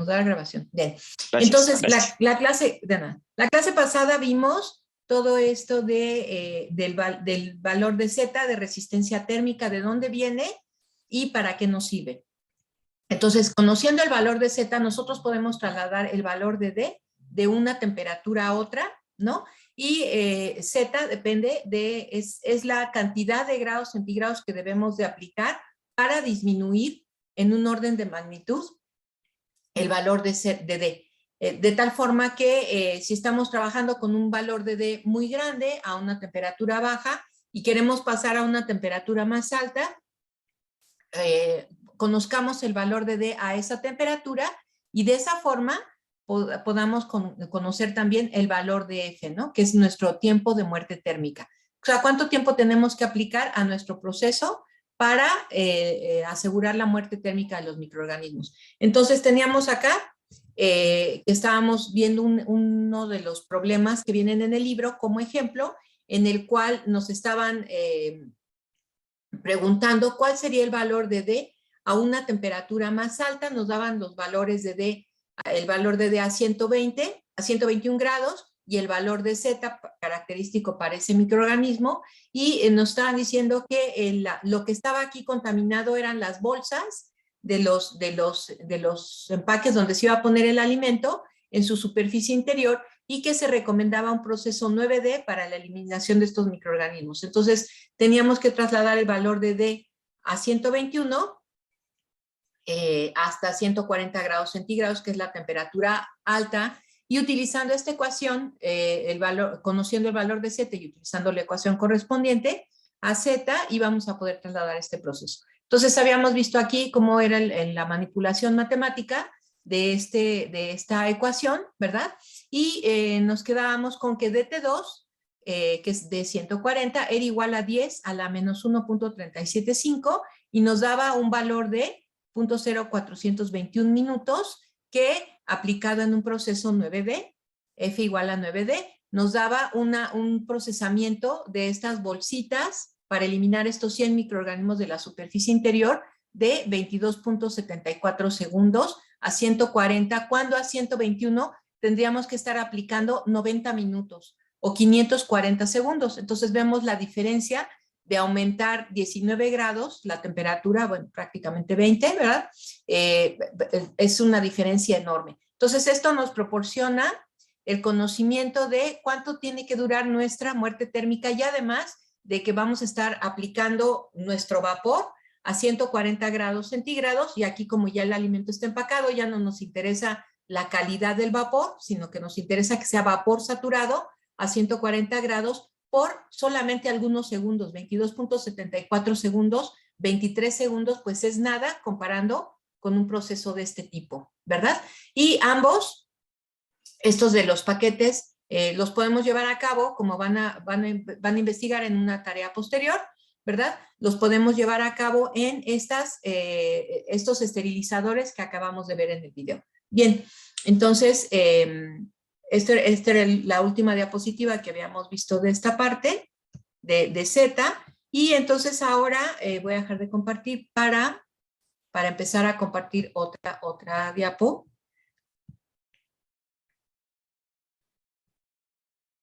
nos da la grabación. Bien. Gracias, Entonces, gracias. la clase pasada vimos todo esto del valor de Z, de resistencia térmica, de dónde viene y para qué nos sirve. Entonces, conociendo el valor de Z, nosotros podemos trasladar el valor de D de una temperatura a otra, ¿no? Y Z depende es la cantidad de grados centígrados que debemos de aplicar para disminuir en un orden de magnitud el valor de D. De tal forma que si estamos trabajando con un valor de D muy grande a una temperatura baja y queremos pasar a una temperatura más alta, conozcamos el valor de D a esa temperatura y de esa forma podamos conocer también el valor de F, ¿no? Que es nuestro tiempo de muerte térmica. O sea, ¿cuánto tiempo tenemos que aplicar a nuestro proceso para asegurar la muerte térmica de los microorganismos? Entonces teníamos acá, estábamos viendo uno de los problemas que vienen en el libro como ejemplo, en el cual nos estaban preguntando cuál sería el valor de D a una temperatura más alta. Nos daban los valores de D, el valor de D a 120, a 121 grados, y el valor de Z característico para ese microorganismo, y nos estaban diciendo que lo que estaba aquí contaminado eran las bolsas de los empaques donde se iba a poner el alimento en su superficie interior, y que se recomendaba un proceso 9D para la eliminación de estos microorganismos. Entonces, teníamos que trasladar el valor de D a 121 hasta 140 grados centígrados, que es la temperatura alta, y utilizando esta ecuación, conociendo el valor de Z y utilizando la ecuación correspondiente a Z, íbamos a poder trasladar este proceso. Entonces, habíamos visto aquí cómo era la manipulación matemática de esta ecuación, ¿verdad? Y nos quedábamos con que DT2, que es de 140, era igual a 10 a la menos 1.375, y nos daba un valor de 0.0421 minutos, que aplicado en un proceso 9D, F igual a 9D, nos daba un procesamiento de estas bolsitas para eliminar estos 100 microorganismos de la superficie interior de 22.74 segundos a 140, cuando a 121 tendríamos que estar aplicando 90 minutos o 540 segundos. Entonces vemos la diferencia de aumentar 19 grados la temperatura, bueno, prácticamente 20, ¿verdad? Es una diferencia enorme. Entonces esto nos proporciona el conocimiento de cuánto tiene que durar nuestra muerte térmica, y además de que vamos a estar aplicando nuestro vapor a 140 grados centígrados, y aquí como ya el alimento está empacado, ya no nos interesa la calidad del vapor, sino que nos interesa que sea vapor saturado a 140 grados por solamente algunos segundos, 22.74 segundos, 23 segundos, pues es nada comparando con un proceso de este tipo, ¿verdad? Y ambos, estos de los paquetes, los podemos llevar a cabo, como van a investigar en una tarea posterior, ¿verdad? Los podemos llevar a cabo en estos esterilizadores que acabamos de ver en el video. Bien, entonces, esta era la última diapositiva que habíamos visto de esta parte, de Z, y entonces ahora voy a dejar de compartir para empezar a compartir otra diapo.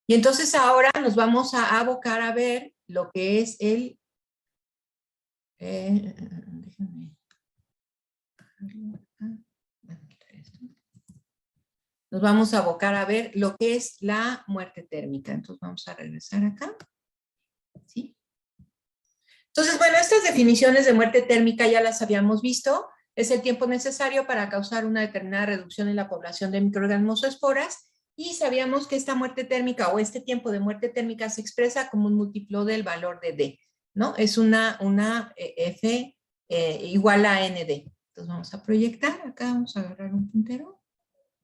Y entonces ahora nos vamos a abocar a ver lo que es déjenme. Nos vamos a abocar a ver lo que es la muerte térmica. Entonces vamos a regresar acá. ¿Sí? Entonces, bueno, estas definiciones de muerte térmica ya las habíamos visto. Es el tiempo necesario para causar una determinada reducción en la población de microorganismos o esporas, y sabíamos que esta muerte térmica o este tiempo de muerte térmica se expresa como un múltiplo del valor de D, ¿no? Es una F igual a ND. Entonces vamos a proyectar, acá vamos a agarrar un puntero.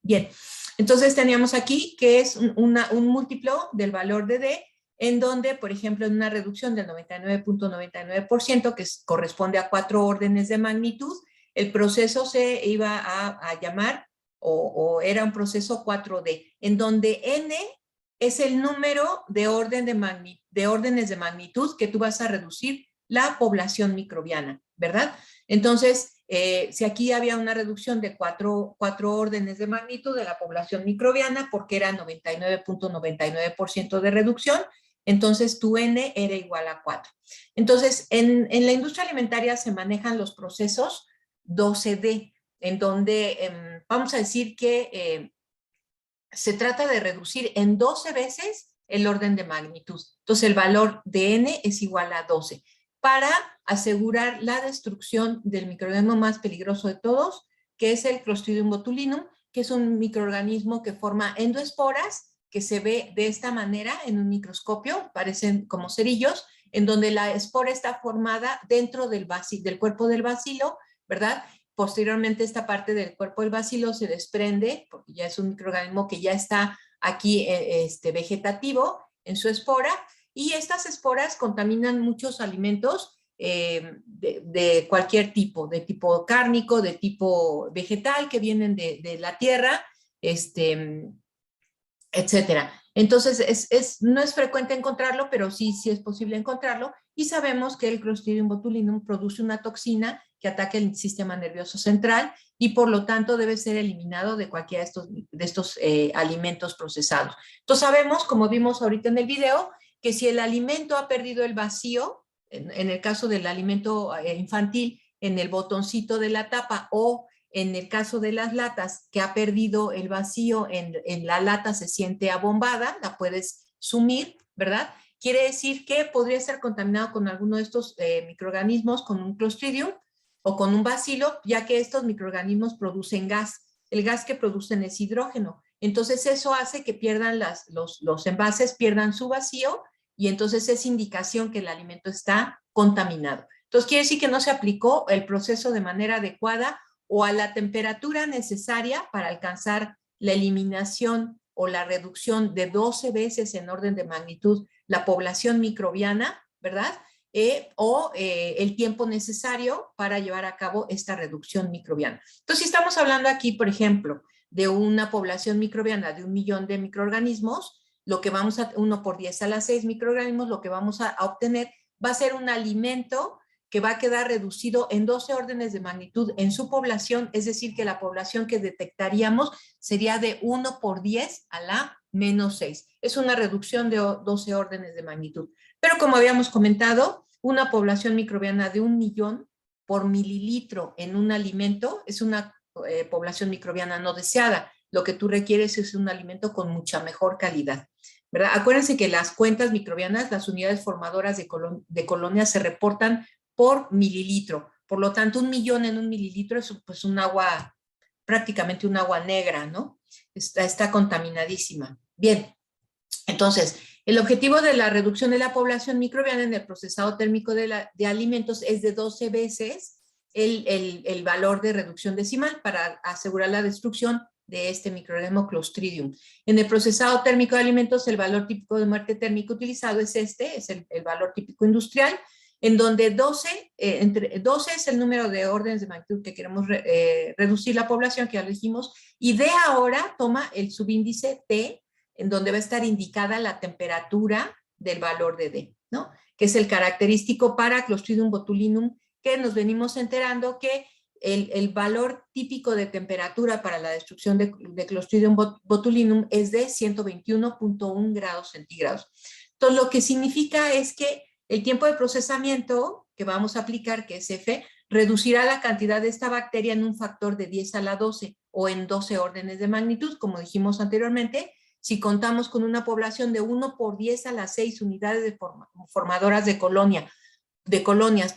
Bien, entonces teníamos aquí que es un múltiplo del valor de D, en donde, por ejemplo, en una reducción del 99.99%, que corresponde a 4 órdenes de magnitud, el proceso se iba a llamar, o era un proceso 4D, en donde N es el número de órdenes de magnitud que tú vas a reducir la población microbiana, ¿verdad? Entonces, Si aquí había una reducción de cuatro órdenes de magnitud de la población microbiana, porque era 99.99% de reducción, entonces tu N era igual a 4. Entonces, en la industria alimentaria se manejan los procesos 12D, en donde vamos a decir que se trata de reducir en 12 veces el orden de magnitud. Entonces, el valor de N es igual a 12 para asegurar la destrucción del microorganismo más peligroso de todos, que es el Clostridium botulinum, que es un microorganismo que forma endoesporas, que se ve de esta manera en un microscopio, parecen como cerillos, en donde la espora está formada dentro del cuerpo del bacilo, ¿verdad? Posteriormente esta parte del cuerpo del bacilo se desprende, porque ya es un microorganismo que ya está aquí vegetativo en su espora, y estas esporas contaminan muchos alimentos de cualquier tipo, de tipo cárnico, de tipo vegetal, que vienen de la tierra, etcétera. Entonces, no es frecuente encontrarlo, pero sí es posible encontrarlo, y sabemos que el Clostridium botulinum produce una toxina que ataca el sistema nervioso central y por lo tanto debe ser eliminado de cualquiera de estos alimentos procesados. Entonces sabemos, como vimos ahorita en el video, que si el alimento ha perdido el vacío, en el caso del alimento infantil, en el botoncito de la tapa, o en el caso de las latas, que ha perdido el vacío en la lata, se siente abombada, la puedes sumir, ¿verdad? Quiere decir que podría ser contaminado con alguno de estos microorganismos, con un Clostridium o con un bacilo, ya que estos microorganismos producen gas. El gas que producen es hidrógeno. Entonces eso hace que pierdan los envases, pierdan su vacío, y entonces es indicación que el alimento está contaminado. Entonces quiere decir que no se aplicó el proceso de manera adecuada o a la temperatura necesaria para alcanzar la eliminación o la reducción de 12 veces en orden de magnitud la población microbiana, ¿verdad? El tiempo necesario para llevar a cabo esta reducción microbiana. Entonces, si estamos hablando aquí, por ejemplo, de una población microbiana de 1 millón de microorganismos, lo que vamos a, 1 por 10 a la 6 microorganismos, lo que vamos a obtener va a ser un alimento que va a quedar reducido en 12 órdenes de magnitud en su población, es decir, que la población que detectaríamos sería de 1 por 10 a la menos 6. Es una reducción de 12 órdenes de magnitud. Pero como habíamos comentado, una población microbiana de 1 millón por mililitro en un alimento es una población microbiana no deseada. Lo que tú requieres es un alimento con mucha mejor calidad, ¿verdad? Acuérdense que las cuentas microbianas, las unidades formadoras de colonias se reportan por mililitro. Por lo tanto, 1 millón en 1 mililitro es pues un agua, prácticamente un agua negra, ¿no? Está contaminadísima. Bien, entonces, el objetivo de la reducción de la población microbiana en el procesado térmico de alimentos es de 12 veces el valor de reducción decimal para asegurar la destrucción de este microorganismo Clostridium. En el procesado térmico de alimentos, el valor típico de muerte térmica utilizado es el valor típico industrial, en donde 12 es el número de órdenes de magnitud que queremos reducir la población, que ya lo dijimos, y D ahora toma el subíndice T, en donde va a estar indicada la temperatura del valor de D, ¿no? Que es el característico para Clostridium botulinum, que nos venimos enterando que el valor típico de temperatura para la destrucción de Clostridium botulinum es de 121.1 grados centígrados. Entonces, lo que significa es que el tiempo de procesamiento que vamos a aplicar, que es F, reducirá la cantidad de esta bacteria en un factor de 10 a la 12 o en 12 órdenes de magnitud, como dijimos anteriormente, si contamos con una población de 1 por 10 a las 6 unidades formadoras de colonias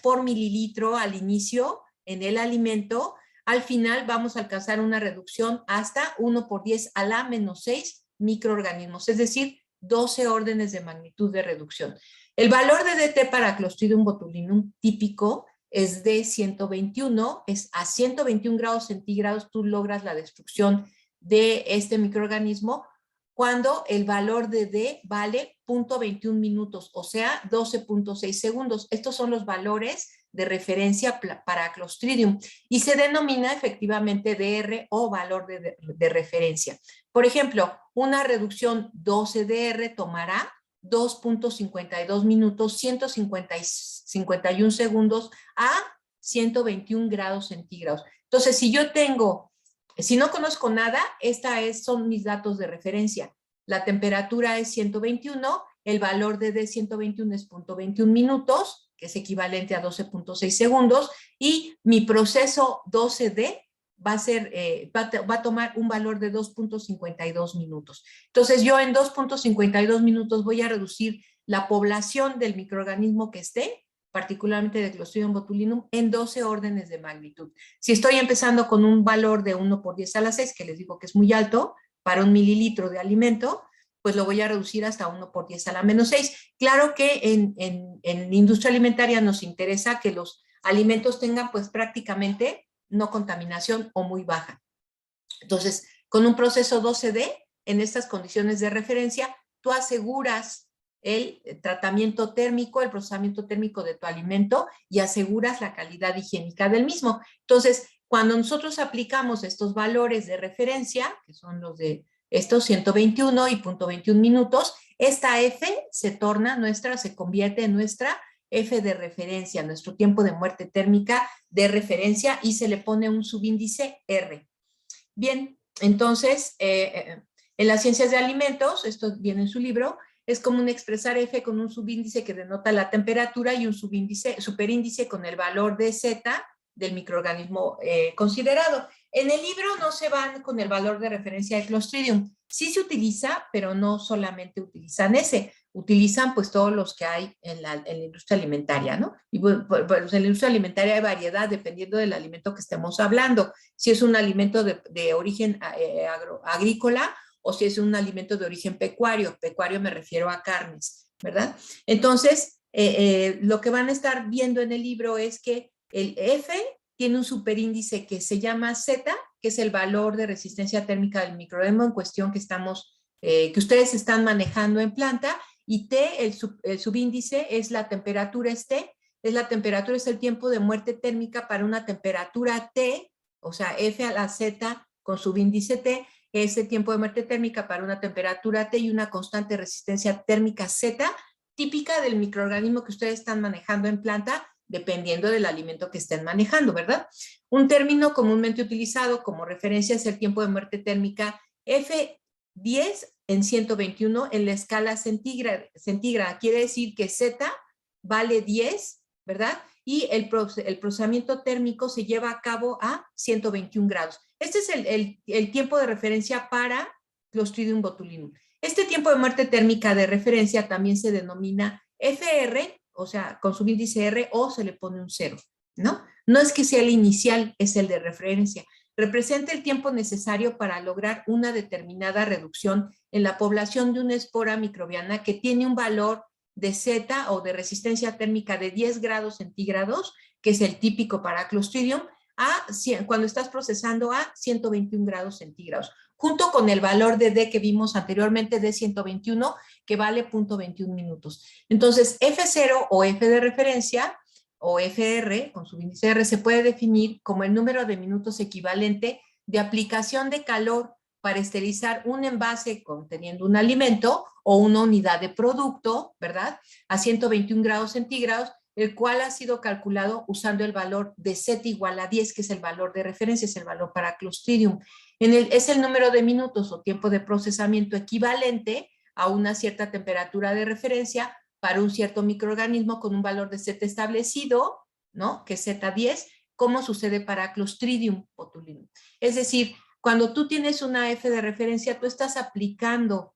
por mililitro al inicio en el alimento, al final vamos a alcanzar una reducción hasta 1 por 10 a la menos 6 microorganismos, es decir, 12 órdenes de magnitud de reducción. El valor de DT para Clostridium botulinum típico es de 121, es a 121 grados centígrados tú logras la destrucción de este microorganismo cuando el valor de D vale 0.21 minutos, o sea, 12.6 segundos. Estos son los valores de referencia para Clostridium y se denomina efectivamente DR o valor de referencia. Por ejemplo, una reducción 12 DR tomará 2.52 minutos, 151 segundos a 121 grados centígrados. Entonces, si no conozco nada, son mis datos de referencia. La temperatura es 121, el valor de D121 es 0.21 minutos, que es equivalente a 12.6 segundos, y mi proceso 12D va a tomar un valor de 2.52 minutos. Entonces, yo en 2.52 minutos voy a reducir la población del microorganismo que esté, particularmente de Clostridium botulinum, en 12 órdenes de magnitud. Si estoy empezando con un valor de 1 por 10 a la 6, que les digo que es muy alto, para un mililitro de alimento, pues lo voy a reducir hasta 1 por 10 a la menos 6. Claro que en industria alimentaria nos interesa que los alimentos tengan pues prácticamente no contaminación o muy baja. Entonces, con un proceso 12D, en estas condiciones de referencia, tú aseguras el tratamiento térmico, el procesamiento térmico de tu alimento y aseguras la calidad higiénica del mismo. Entonces, cuando nosotros aplicamos estos valores de referencia, que son los de estos 121 y 0.21 minutos, esta F se convierte en nuestra F de referencia, nuestro tiempo de muerte térmica de referencia, y se le pone un subíndice R. Bien, entonces, en las ciencias de alimentos, esto viene en su libro, es común expresar F con un subíndice que denota la temperatura y un superíndice con el valor de Z del microorganismo considerado. En el libro no se van con el valor de referencia de Clostridium. Sí se utiliza, pero no solamente utilizan ese. Utilizan pues todos los que hay en la industria alimentaria, ¿no? Y pues, en la industria alimentaria hay variedad dependiendo del alimento que estemos hablando. Si es un alimento de origen agrícola, o si es un alimento de origen pecuario. Pecuario me refiero a carnes, ¿verdad? Entonces, lo que van a estar viendo en el libro es que el F tiene un superíndice que se llama Z, que es el valor de resistencia térmica del microorganismo en cuestión que ustedes están manejando en planta, y T, el subíndice, es la temperatura T, es el tiempo de muerte térmica para una temperatura T, o sea, F a la Z con subíndice T, es el tiempo de muerte térmica para una temperatura T y una constante resistencia térmica Z, típica del microorganismo que ustedes están manejando en planta, dependiendo del alimento que estén manejando, ¿verdad? Un término comúnmente utilizado como referencia es el tiempo de muerte térmica F10 en 121 en la escala centígrada. Quiere decir que Z vale 10, ¿verdad? Y el procesamiento térmico se lleva a cabo a 121 grados. Este es el tiempo de referencia para Clostridium botulinum. Este tiempo de muerte térmica de referencia también se denomina FR, o sea, con subíndice R, o se le pone un 0, ¿no? No es que sea el inicial, es el de referencia. Representa el tiempo necesario para lograr una determinada reducción en la población de una espora microbiana que tiene un valor de Z o de resistencia térmica de 10 grados centígrados, que es el típico para Clostridium, cuando estás procesando a 121 grados centígrados, junto con el valor de D que vimos anteriormente, de 121, que vale 0.21 minutos. Entonces, F0 o F de referencia, o FR, con su índice R, se puede definir como el número de minutos equivalente de aplicación de calor para esterilizar un envase conteniendo un alimento o una unidad de producto, ¿verdad? A 121 grados centígrados, el cual ha sido calculado usando el valor de Z igual a 10, que es el valor de referencia, es el valor para Clostridium. Es el número de minutos o tiempo de procesamiento equivalente a una cierta temperatura de referencia para un cierto microorganismo con un valor de Z establecido, ¿no? Que es Z10, como sucede para Clostridium botulinum. Es decir, cuando tú tienes una F de referencia, tú estás aplicando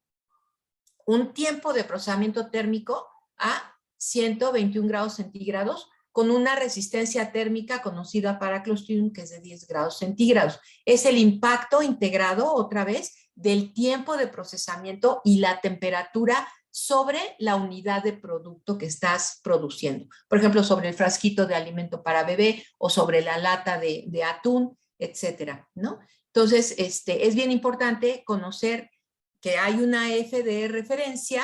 un tiempo de procesamiento térmico a 121 grados centígrados con una resistencia térmica conocida para Clostridium, que es de 10 grados centígrados. Es el impacto integrado, otra vez, del tiempo de procesamiento y la temperatura sobre la unidad de producto que estás produciendo. Por ejemplo, sobre el frasquito de alimento para bebé o sobre la lata de atún, etcétera, ¿no? Entonces, es bien importante conocer que hay una F de referencia,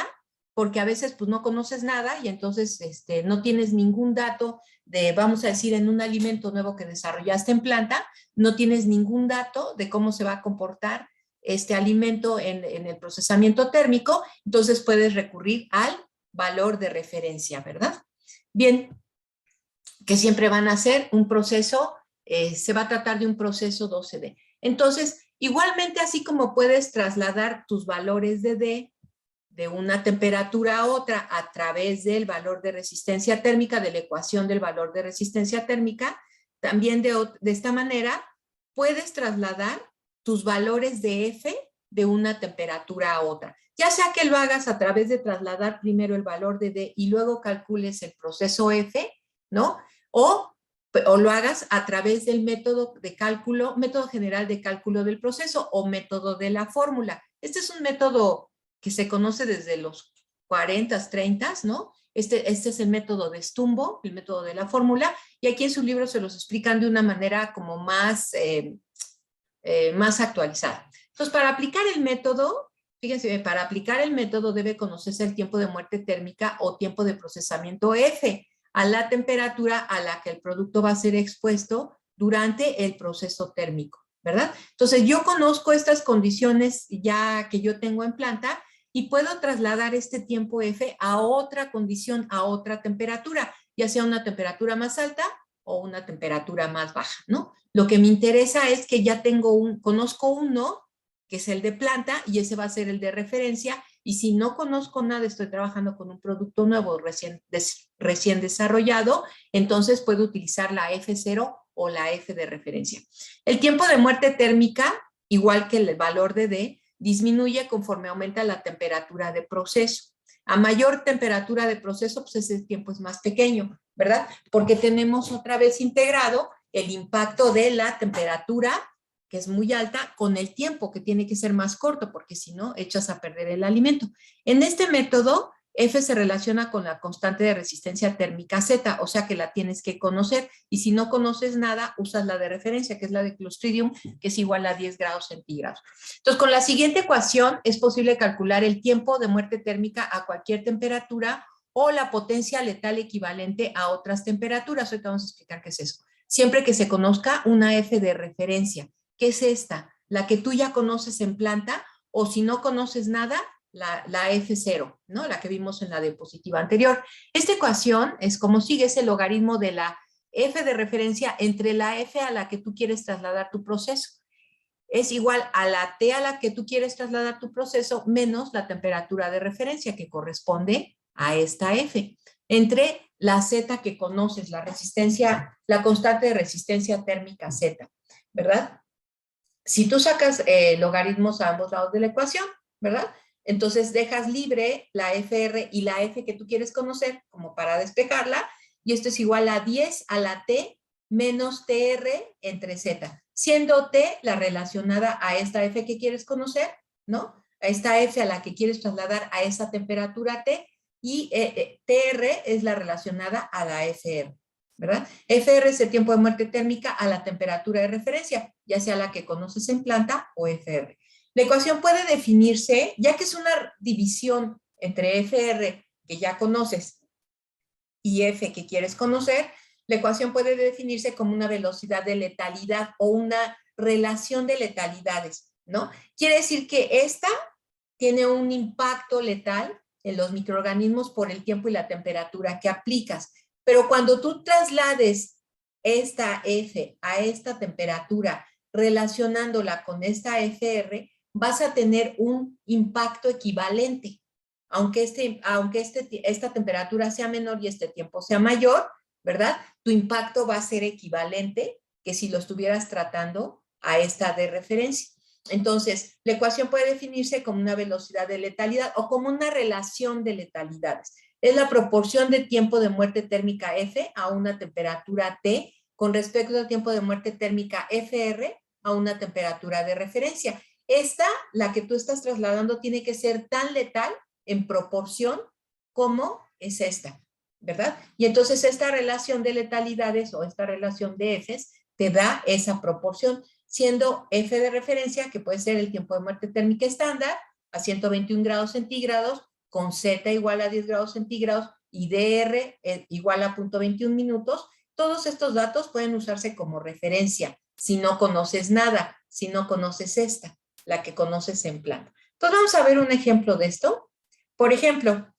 porque a veces pues no conoces nada y entonces no tienes ningún dato de, vamos a decir, en un alimento nuevo que desarrollaste en planta, no tienes ningún dato de cómo se va a comportar este alimento en el procesamiento térmico, entonces puedes recurrir al valor de referencia, ¿verdad? Bien, que siempre van a ser un proceso, se va a tratar de un proceso 12D. Entonces, igualmente así como puedes trasladar tus valores de D de una temperatura a otra a través del valor de resistencia térmica, de la ecuación del valor de resistencia térmica, también de esta manera puedes trasladar tus valores de F de una temperatura a otra. Ya sea que lo hagas a través de trasladar primero el valor de D y luego calcules el proceso F, ¿no? O lo hagas a través del método de cálculo, método general de cálculo del proceso o método de la fórmula. Este es un método que se conoce desde los 40, 30, ¿no? Este es el método de Stumbo, el método de la fórmula, y aquí en su libro se los explican de una manera como más actualizada. Entonces, para aplicar el método, fíjense, para aplicar el método debe conocerse el tiempo de muerte térmica o tiempo de procesamiento F a la temperatura a la que el producto va a ser expuesto durante el proceso térmico, ¿verdad? Entonces, yo conozco estas condiciones ya que yo tengo en planta y puedo trasladar este tiempo F a otra condición, a otra temperatura, ya sea una temperatura más alta o una temperatura más baja, ¿no? Lo que me interesa es que ya conozco uno, que es el de planta, y ese va a ser el de referencia, y si no conozco nada, estoy trabajando con un producto nuevo recién desarrollado, entonces puedo utilizar la F0 o la F de referencia. El tiempo de muerte térmica, igual que el valor de D, disminuye conforme aumenta la temperatura de proceso. A mayor temperatura de proceso, pues ese tiempo es más pequeño, ¿verdad? Porque tenemos otra vez integrado el impacto de la temperatura, que es muy alta, con el tiempo, que tiene que ser más corto, porque si no, echas a perder el alimento. En este método, F se relaciona con la constante de resistencia térmica Z, o sea que la tienes que conocer, y si no conoces nada, usas la de referencia, que es la de Clostridium, que es igual a 10 grados centígrados. Entonces, con la siguiente ecuación es posible calcular el tiempo de muerte térmica a cualquier temperatura o la potencia letal equivalente a otras temperaturas. Ahorita vamos a explicar qué es eso. Siempre que se conozca una F de referencia. ¿Qué es esta? La que tú ya conoces en planta, o si no conoces nada, la F0, ¿no? La que vimos en la diapositiva anterior. Esta ecuación es como sigue, es el logaritmo de la F de referencia entre la F a la que tú quieres trasladar tu proceso. Es igual a la T a la que tú quieres trasladar tu proceso menos la temperatura de referencia que corresponde a esta F. Entre la Z que conoces, la resistencia, la constante de resistencia térmica Z, ¿verdad? Si tú sacas logaritmos a ambos lados de la ecuación, ¿verdad? Entonces dejas libre la FR y la F que tú quieres conocer como para despejarla, y esto es igual a 10 a la T menos TR entre Z, siendo T la relacionada a esta F que quieres conocer, ¿no? A esta F a la que quieres trasladar a esa temperatura T, y TR es la relacionada a la FR, ¿verdad? FR es el tiempo de muerte térmica a la temperatura de referencia, ya sea la que conoces en planta o FR. La ecuación puede definirse, ya que es una división entre FR, que ya conoces, y F, que quieres conocer, la ecuación puede definirse como una velocidad de letalidad o una relación de letalidades, ¿no? Quiere decir que esta tiene un impacto letal en los microorganismos por el tiempo y la temperatura que aplicas. Pero cuando tú traslades esta F a esta temperatura relacionándola con esta FR, vas a tener un impacto equivalente. Aunque esta temperatura sea menor y este tiempo sea mayor, ¿verdad? Tu impacto va a ser equivalente que si lo estuvieras tratando a esta de referencia. Entonces, la ecuación puede definirse como una velocidad de letalidad o como una relación de letalidades. Es la proporción de tiempo de muerte térmica F a una temperatura T con respecto al tiempo de muerte térmica FR a una temperatura de referencia. Esta, la que tú estás trasladando, tiene que ser tan letal en proporción como es esta, ¿verdad? Y entonces esta relación de letalidades o esta relación de Fs te da esa proporción, siendo F de referencia, que puede ser el tiempo de muerte térmica estándar, a 121 grados centígrados, con Z igual a 10 grados centígrados y DR igual a 0.21 minutos. Todos estos datos pueden usarse como referencia si no conoces nada, si no conoces esta, la que conoces en planta. Entonces vamos a ver un ejemplo de esto. Por ejemplo,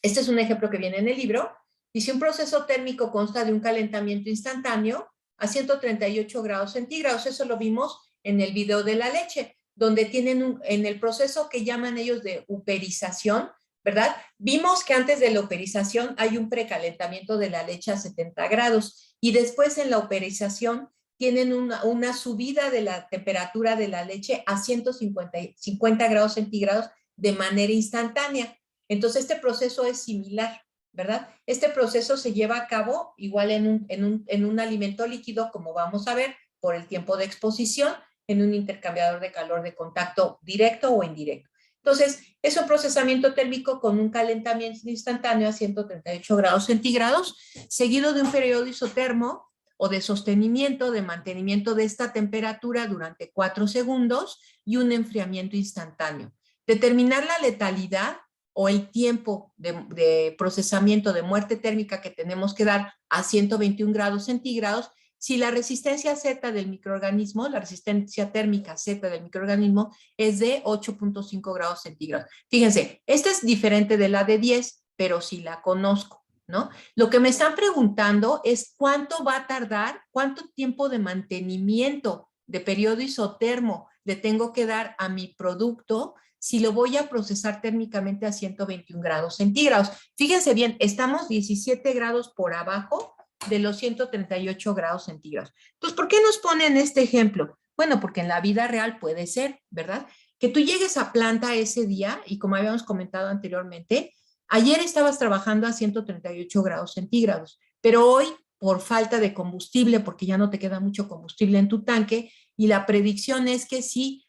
este es un ejemplo que viene en el libro. Dice, un proceso térmico consta de un calentamiento instantáneo a 138 grados centígrados. Eso lo vimos en el video de la leche, donde tienen en el proceso que llaman ellos de uperización, ¿verdad? Vimos que antes de la uperización hay un precalentamiento de la leche a 70 grados y después en la uperización tienen una subida de la temperatura de la leche a 150 grados centígrados de manera instantánea. Entonces, este proceso es similar, ¿verdad? Este proceso se lleva a cabo igual en un alimento líquido, como vamos a ver, por el tiempo de exposición, en un intercambiador de calor de contacto directo o indirecto. Entonces, es un procesamiento térmico con un calentamiento instantáneo a 138 grados centígrados, seguido de un periodo isotermo o de sostenimiento, de mantenimiento de esta temperatura durante 4 segundos y un enfriamiento instantáneo. Determinar la letalidad o el tiempo de procesamiento de muerte térmica que tenemos que dar a 121 grados centígrados, si la resistencia Z del microorganismo, la resistencia térmica Z del microorganismo es de 8.5 grados centígrados. Fíjense, esta es diferente de la de 10, pero sí la conozco, ¿no? Lo que me están preguntando es cuánto va a tardar, cuánto tiempo de mantenimiento de periodo isotermo le tengo que dar a mi producto si lo voy a procesar térmicamente a 121 grados centígrados. Fíjense bien, estamos 17 grados por abajo de los 138 grados centígrados. Entonces, ¿por qué nos ponen este ejemplo? Bueno, porque en la vida real puede ser, ¿verdad? Que tú llegues a planta ese día y como habíamos comentado anteriormente, ayer estabas trabajando a 138 grados centígrados, pero hoy, por falta de combustible, porque ya no te queda mucho combustible en tu tanque, y la predicción es que si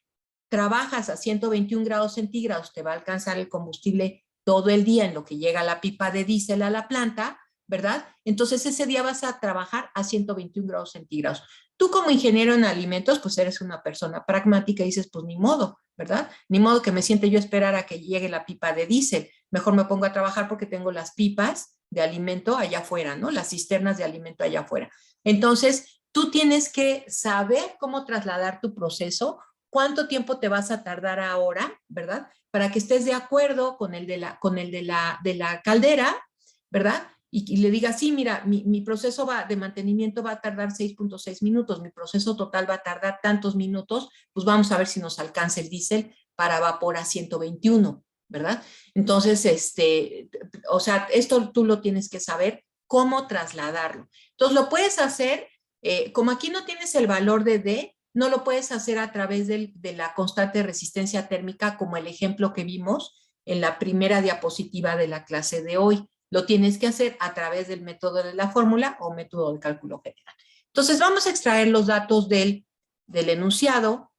trabajas a 121 grados centígrados, te va a alcanzar el combustible todo el día en lo que llega la pipa de diésel a la planta, ¿verdad? Entonces ese día vas a trabajar a 121 grados centígrados. Tú como ingeniero en alimentos, pues eres una persona pragmática y dices, pues ni modo, ¿verdad? Ni modo que me siente yo a esperar a que llegue la pipa de diésel. Mejor me pongo a trabajar porque tengo las pipas de alimento allá afuera, ¿no? Las cisternas de alimento allá afuera. Entonces, tú tienes que saber cómo trasladar tu proceso, cuánto tiempo te vas a tardar ahora, ¿verdad? Para que estés de acuerdo con el de la caldera, ¿verdad? Y le diga, sí, mira, mi proceso de mantenimiento va a tardar 6.6 minutos, mi proceso total va a tardar tantos minutos, pues vamos a ver si nos alcanza el diésel para vapor a 121, ¿verdad? Entonces, o sea, esto tú lo tienes que saber, cómo trasladarlo. Entonces, lo puedes hacer, como aquí no tienes el valor de D, no lo puedes hacer a través de la constante resistencia térmica, como el ejemplo que vimos en la primera diapositiva de la clase de hoy. Lo tienes que hacer a través del método de la fórmula o método de cálculo general. Entonces, vamos a extraer los datos del enunciado,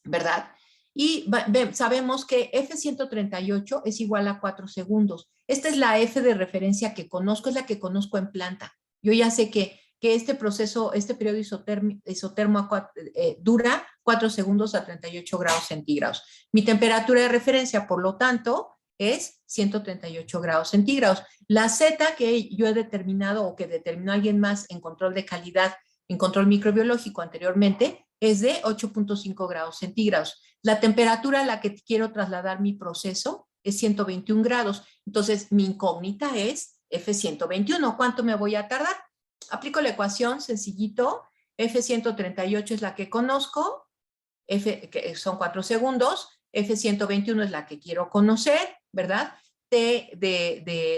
¿verdad? Y sabemos que F138 es igual a 4 segundos. Esta es la F de referencia que conozco, es la que conozco en planta. Yo ya sé que este proceso, este periodo isotermo dura 4 segundos a 38 grados centígrados. Mi temperatura de referencia, por lo tanto, es 138 grados centígrados. La Z que yo he determinado o que determinó alguien más en control de calidad, en control microbiológico anteriormente, es de 8.5 grados centígrados. La temperatura a la que quiero trasladar mi proceso es 121 grados. Entonces, mi incógnita es F121. ¿Cuánto me voy a tardar? Aplico la ecuación sencillito. F138 es la que conozco, que son 4 segundos. F121 es la que quiero conocer, ¿verdad?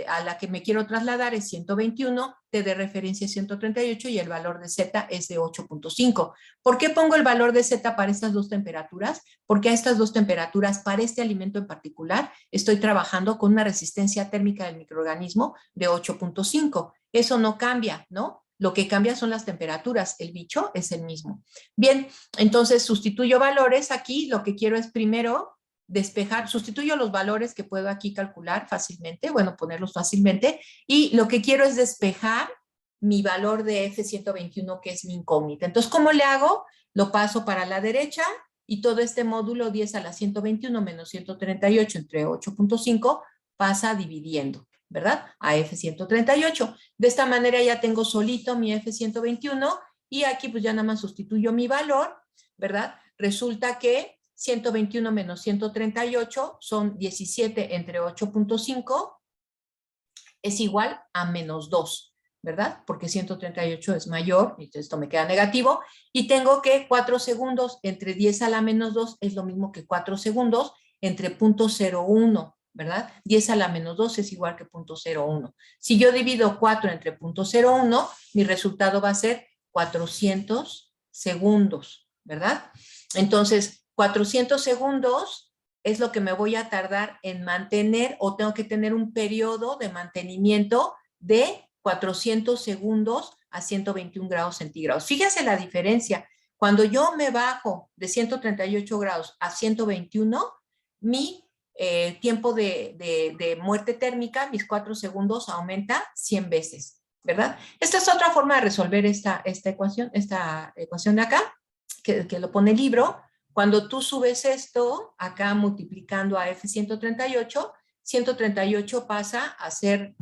A la que me quiero trasladar es 121, T de referencia es 138 y el valor de Z es de 8.5. ¿Por qué pongo el valor de Z para estas dos temperaturas? Porque a estas dos temperaturas, para este alimento en particular, estoy trabajando con una resistencia térmica del microorganismo de 8.5. Eso no cambia, ¿no? Lo que cambia son las temperaturas, el bicho es el mismo. Bien, entonces sustituyo valores aquí, lo que quiero es primero despejar, sustituyo los valores que puedo aquí calcular fácilmente, bueno, ponerlos fácilmente, y lo que quiero es despejar mi valor de F121, que es mi incógnita. Entonces, ¿cómo le hago? Lo paso para la derecha y todo este módulo 10 a la 121 menos 138 entre 8.5 pasa dividiendo, ¿verdad? A F138. De esta manera ya tengo solito mi F121 y aquí pues ya nada más sustituyo mi valor, ¿verdad? Resulta que 121 menos 138 son 17 entre 8.5 es igual a menos 2, ¿verdad? Porque 138 es mayor, entonces esto me queda negativo, y tengo que 4 segundos entre 10 a la menos 2 es lo mismo que 4 segundos entre 0.01, ¿verdad? 10 a la menos 2 es igual que 0.01. Si yo divido 4 entre 0.01, mi resultado va a ser 400 segundos, ¿verdad? Entonces, 400 segundos es lo que me voy a tardar en mantener, o tengo que tener un periodo de mantenimiento de 400 segundos a 121 grados centígrados. Fíjense la diferencia. Cuando yo me bajo de 138 grados a 121, mi tiempo de muerte térmica, mis 4 segundos, aumenta 100 veces, ¿verdad? Esta es otra forma de resolver esta ecuación de acá, que lo pone el libro. Cuando tú subes esto, acá multiplicando a F138, 138 pasa a ser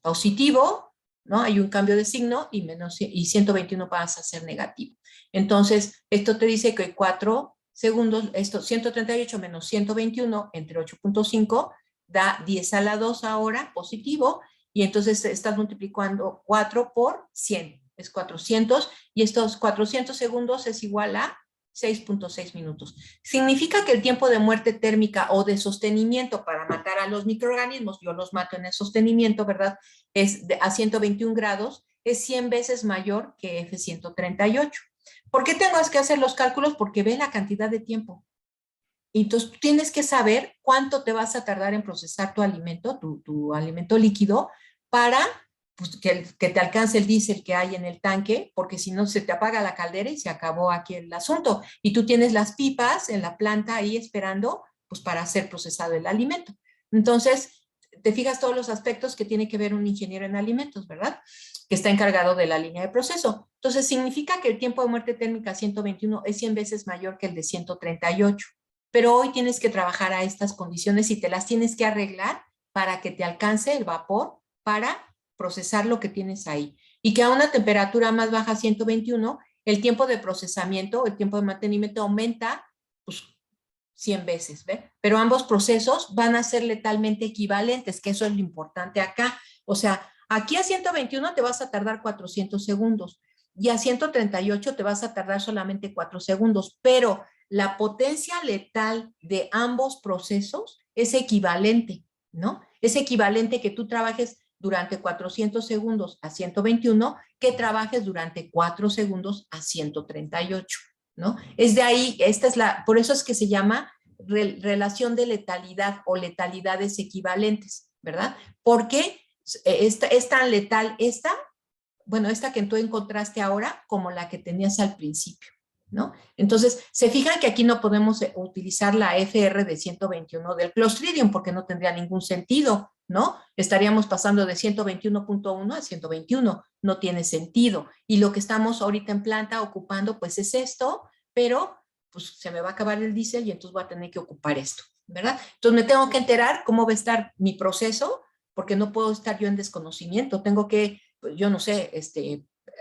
positivo, ¿no? Hay un cambio de signo y 121 pasa a ser negativo. Entonces, esto te dice que 4 segundos, esto 138 menos 121 entre 8.5 da 10 a la 2 ahora, positivo, y entonces estás multiplicando 4 por 100, es 400, y estos 400 segundos es igual a 6.6 minutos. Significa que el tiempo de muerte térmica o de sostenimiento para matar a los microorganismos, yo los mato en el sostenimiento, ¿verdad? A 121 grados, es 100 veces mayor que F138. ¿Por qué tengo que hacer los cálculos? Porque ve la cantidad de tiempo. Y entonces tienes que saber cuánto te vas a tardar en procesar tu alimento, tu alimento líquido, para pues, que te alcance el diésel que hay en el tanque, porque si no se te apaga la caldera y se acabó aquí el asunto. Y tú tienes las pipas en la planta ahí esperando pues, para ser procesado el alimento. Entonces, te fijas todos los aspectos que tiene que ver un ingeniero en alimentos, ¿verdad? Que está encargado de la línea de proceso. Entonces, significa que el tiempo de muerte térmica 121 es 100 veces mayor que el de 138. Pero hoy tienes que trabajar a estas condiciones y te las tienes que arreglar para que te alcance el vapor para procesar lo que tienes ahí. Y que a una temperatura más baja, 121, el tiempo de procesamiento, el tiempo de mantenimiento aumenta pues 100 veces, ¿ve? Pero ambos procesos van a ser letalmente equivalentes, que eso es lo importante acá. O sea, aquí a 121 te vas a tardar 400 segundos y a 138 te vas a tardar solamente 4 segundos, pero la potencia letal de ambos procesos es equivalente, ¿no? Es equivalente que tú trabajes durante 400 segundos a 121 que trabajes durante 4 segundos a 138, ¿no? Es de ahí, por eso es que se llama relación de letalidad o letalidades equivalentes, ¿verdad? Porque es tan letal esta que tú encontraste ahora como la que tenías al principio, ¿no? Entonces, se fijan que aquí no podemos utilizar la FR de 121 del Clostridium porque no tendría ningún sentido, ¿no? Estaríamos pasando de 121.1 a 121, no tiene sentido. Y lo que estamos ahorita en planta ocupando, pues es esto, pero pues se me va a acabar el diésel y entonces voy a tener que ocupar esto, ¿verdad? Entonces me tengo que enterar cómo va a estar mi proceso, porque no puedo estar yo en desconocimiento, tengo que, pues, yo no sé,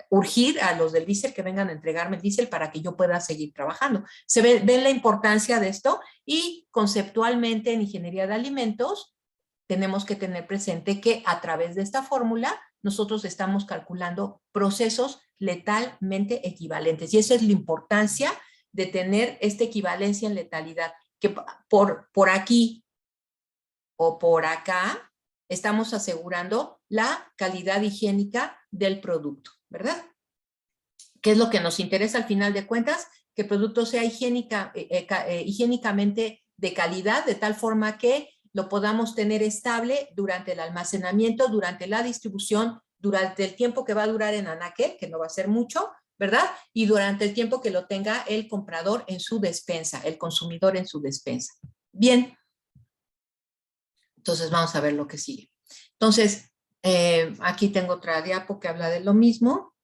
urgir a los del diésel que vengan a entregarme el diésel para que yo pueda seguir trabajando. Ven la importancia de esto y conceptualmente en ingeniería de alimentos tenemos que tener presente que a través de esta fórmula nosotros estamos calculando procesos letalmente equivalentes y esa es la importancia de tener esta equivalencia en letalidad, que por aquí o por acá estamos asegurando la calidad higiénica del producto, ¿verdad? ¿Qué es lo que nos interesa al final de cuentas? Que el producto sea higiénicamente de calidad, de tal forma que lo podamos tener estable durante el almacenamiento, durante la distribución, durante el tiempo que va a durar en anaquel, que no va a ser mucho, ¿verdad? Y durante el tiempo que lo tenga el comprador en su despensa, el consumidor en su despensa. Bien, entonces vamos a ver lo que sigue. Entonces, aquí tengo otra diapo que habla de lo mismo.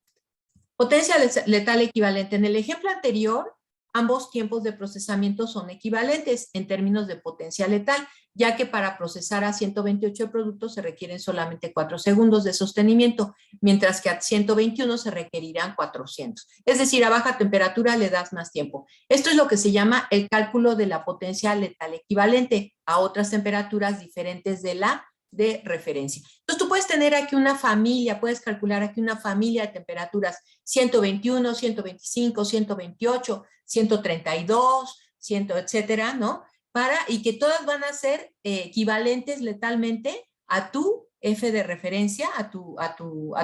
Potencia letal equivalente. En el ejemplo anterior, ambos tiempos de procesamiento son equivalentes en términos de potencia letal, ya que para procesar a 128 productos se requieren solamente 4 segundos de sostenimiento, mientras que a 121 se requerirán 400. Es decir, a baja temperatura le das más tiempo. Esto es lo que se llama el cálculo de la potencia letal equivalente a otras temperaturas diferentes de la de referencia. Entonces tú puedes tener aquí una familia, puedes calcular aquí una familia de temperaturas 121, 125, 128, 132, 100, etcétera, ¿no? Y que todas van a ser equivalentes letalmente a tu F de referencia, a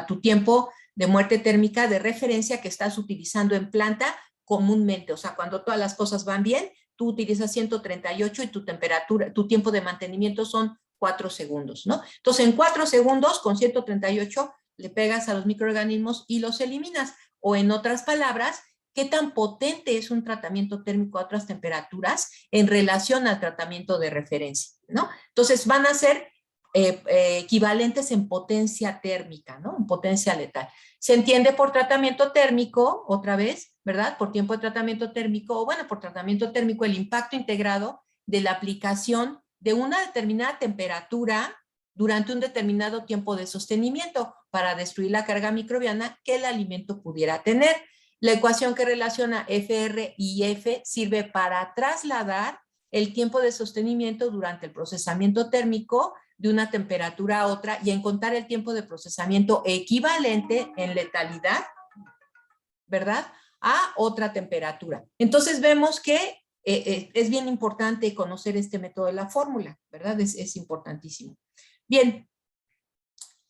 tu tiempo de muerte térmica de referencia que estás utilizando en planta comúnmente. O sea, cuando todas las cosas van bien, tú utilizas 138 y tu temperatura, tu tiempo de mantenimiento son 4 segundos, ¿no? Entonces, en 4 segundos, con 138, le pegas a los microorganismos y los eliminas. O en otras palabras, ¿qué tan potente es un tratamiento térmico a otras temperaturas en relación al tratamiento de referencia, ¿no? Entonces, van a ser equivalentes en potencia térmica, ¿no? En potencia letal. Se entiende por tratamiento térmico, otra vez, ¿verdad? Por tiempo de tratamiento térmico, o bueno, por tratamiento térmico, el impacto integrado de la aplicación de una determinada temperatura durante un determinado tiempo de sostenimiento para destruir la carga microbiana que el alimento pudiera tener. La ecuación que relaciona FR y F sirve para trasladar el tiempo de sostenimiento durante el procesamiento térmico de una temperatura a otra y encontrar el tiempo de procesamiento equivalente en letalidad, ¿verdad?, a otra temperatura. Entonces vemos que es bien importante conocer este método de la fórmula, ¿verdad? Es importantísimo. Bien,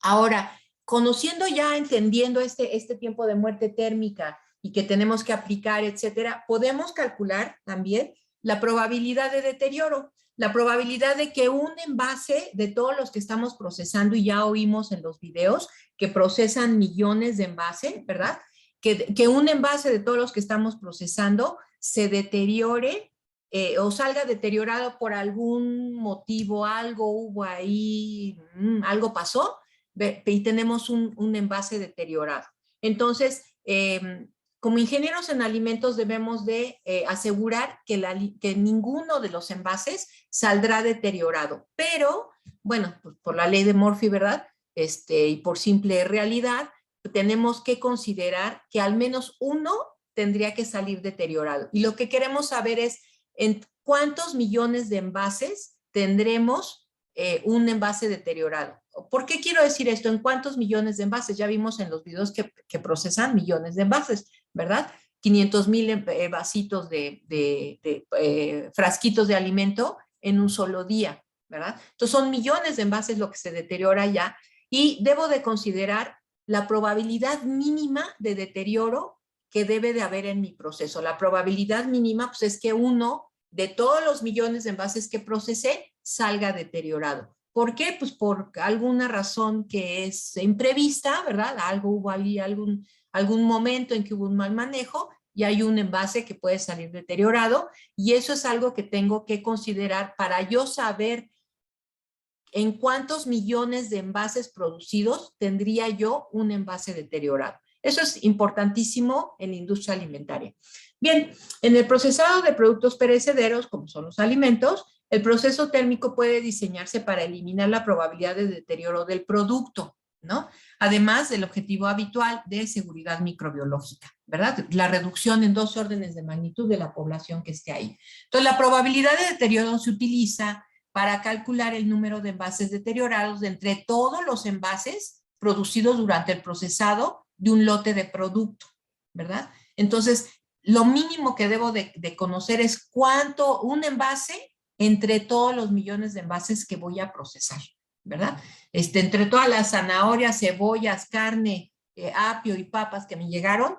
ahora, conociendo ya, entendiendo este tiempo de muerte térmica y que tenemos que aplicar, etcétera, podemos calcular también la probabilidad de deterioro, la probabilidad de que un envase de todos los que estamos procesando, y ya oímos en los videos que procesan millones de envases, ¿verdad? Que un envase de todos los que estamos procesando se deteriore o salga deteriorado por algún motivo, algo hubo ahí, algo pasó, y tenemos un envase deteriorado. Entonces, como ingenieros en alimentos debemos de asegurar que ninguno de los envases saldrá deteriorado. Pero, bueno, pues por la ley de Murphy, ¿verdad? Y por simple realidad, tenemos que considerar que al menos uno tendría que salir deteriorado. Y lo que queremos saber es en cuántos millones de envases tendremos un envase deteriorado. ¿Por qué quiero decir esto? ¿En cuántos millones de envases? Ya vimos en los videos que procesan millones de envases, ¿verdad? 500,000 vasitos de frasquitos de alimento en un solo día, ¿verdad? Entonces son millones de envases lo que se deteriora ya y debo de considerar la probabilidad mínima de deterioro que debe de haber en mi proceso. La probabilidad mínima pues, es que uno de todos los millones de envases que procesé salga deteriorado. ¿Por qué? Pues por alguna razón que es imprevista, ¿verdad? Hubo ahí algún momento en que hubo un mal manejo y hay un envase que puede salir deteriorado y eso es algo que tengo que considerar para yo saber en cuántos millones de envases producidos tendría yo un envase deteriorado. Eso es importantísimo en la industria alimentaria. Bien, en el procesado de productos perecederos, como son los alimentos, el proceso térmico puede diseñarse para eliminar la probabilidad de deterioro del producto, ¿no? Además del objetivo habitual de seguridad microbiológica, ¿verdad? La reducción en 2 órdenes de magnitud de la población que esté ahí. Entonces, la probabilidad de deterioro se utiliza para calcular el número de envases deteriorados de entre todos los envases producidos durante el procesado de un lote de producto, ¿verdad? Entonces, lo mínimo que debo de conocer es cuánto un envase entre todos los millones de envases que voy a procesar, ¿verdad? Entre todas las zanahorias, cebollas, carne, apio y papas que me llegaron,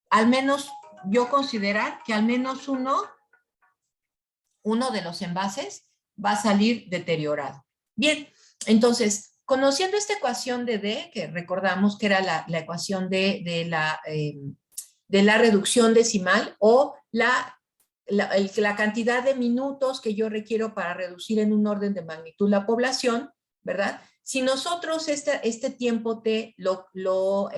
al menos yo considerar que al menos uno de los envases va a salir deteriorado. Bien, entonces, conociendo esta ecuación de D, que recordamos que era la ecuación de la reducción decimal o la cantidad de minutos que yo requiero para reducir en un orden de magnitud la población, ¿verdad? Si nosotros este tiempo T lo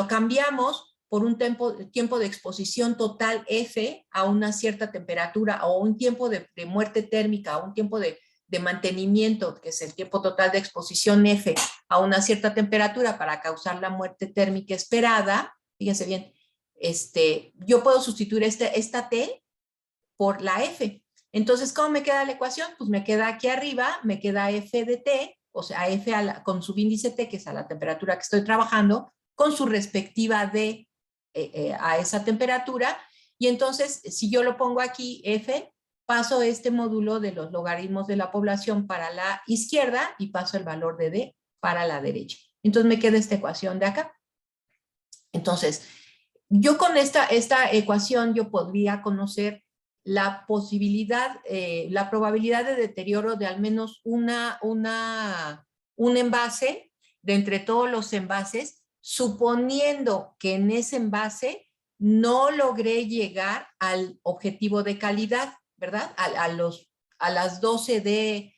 cambiamos por un tiempo de exposición total F a una cierta temperatura o un tiempo de muerte térmica o un tiempo de mantenimiento, que es el tiempo total de exposición F a una cierta temperatura para causar la muerte térmica esperada, fíjense bien, yo puedo sustituir esta T por la F. Entonces, ¿cómo me queda la ecuación? Pues me queda aquí arriba, me queda F de T, o sea, F con su índice T, que es a la temperatura que estoy trabajando, con su respectiva D a esa temperatura. Y entonces, si yo lo pongo aquí, F, paso este módulo de los logaritmos de la población para la izquierda y paso el valor de D para la derecha. Entonces me queda esta ecuación de acá. Entonces, yo con esta ecuación yo podría conocer la posibilidad, la probabilidad de deterioro de al menos un envase de entre todos los envases, suponiendo que en ese envase no logré llegar al objetivo de calidad, ¿verdad? A las 12 de,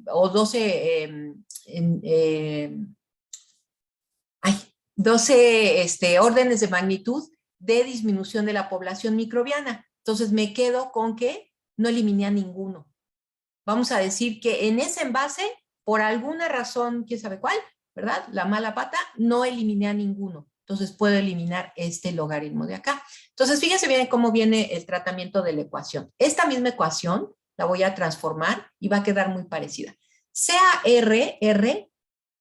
o 12, ay, 12 órdenes de magnitud de disminución de la población microbiana. Entonces me quedo con que no eliminé a ninguno. Vamos a decir que en ese envase, por alguna razón, quién sabe cuál, ¿verdad? La mala pata, no eliminé a ninguno. Entonces puedo eliminar este logaritmo de acá. Entonces fíjense bien cómo viene el tratamiento de la ecuación. Esta misma ecuación la voy a transformar y va a quedar muy parecida. Sea R